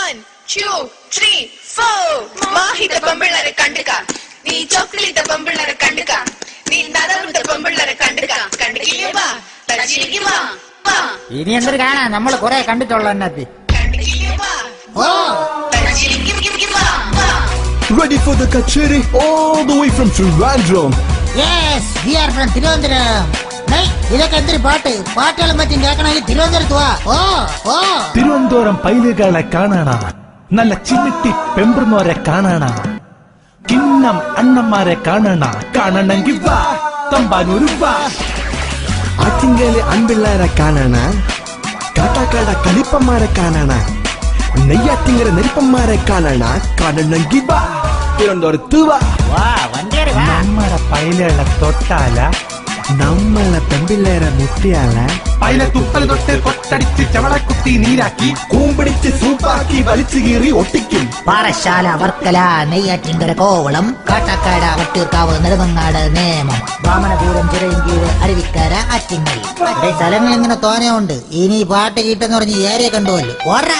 1, 2, 3, 4 മാഹിത പെമ്പിള്ളരെ കണ്ടുക നീ ചോക്ലേറ്റ് പെമ്പിള്ളരെ കണ്ടുക നീ നരറുത്ത പെമ്പിള്ളരെ കണ്ടുക കണ്ടില്ലേ വാ തച്ചിലേക്ക് വാ ഇനി എന്തൊരു കാണാ നമ്മള് കൊറേ കണ്ടിട്ടുള്ള എണ്ണത്തി കണ്ടില്ലേ വാ ഓ തച്ചിലേക്ക് വാ Ready for the kacheri all the way from Trivandrum. Yes, we are from Tiruvandhuram. ഇതൊക്കെ എന്തൊരു പാട്ടുകളും മറ്റും കേൾക്കണമെങ്കിൽ തിരുവനന്തപുരത്ത് വാ. ഓ തിരുവനന്തപുരം പൈലുകളെ കാണാണ, നല്ല ചിന്നിട്ടി പെമ്പുന്നോരെ കാണാണ, കിണ്ണം അണ്ണന്മാരെ കാണണ, കാണണമെങ്കിൽ വാ തമ്പാനൂര് വാ. ആറ്റിങ്കലെ അൻപിള്ളേരെ കാണാണ, കാട്ടാക്കാട കളിപ്പന്മാരെ കാണാണ, നെയ്യാറ്റിങ്കര നെരിപ്പന്മാരെ കാണാണ, കാണണമെങ്കിൽ വാ തിരുവനന്തപുരത്ത് വാ. നമ്മുടെ പൈലുകളെ തൊട്ടാല, നമ്മളെ പെമ്പിള്ളേരെ മുട്ടിയാല, പൈല തുപ്പൽ തൊട്ട് കൊട്ടടിച്ച് ചവളക്കുത്തി നീരാക്കി കൂമ്പിടിച്ച് സൂപ്പാക്കി വലിച്ചു കീറി ഒട്ടിക്കും. പാറശാല, വർക്കല, നെയ്യാറ്റിങ്കര, കോവളം, കാട്ടാക്കാട്, വട്ടിയൂർക്കാവ്, നെടുമങ്ങാട്, നേമം, വാമനപുരം, ചിറയൻകീഴ്, അരുവിക്കര, ആറ്റിങ്ങൽ. സ്ഥലങ്ങൾ ഇങ്ങനെ തോനെയുണ്ട്. ഇനി പാട്ട് കിട്ടെന്ന് പറഞ്ഞ് ഏരിയ കണ്ടുവല്ലോ. ഓർറ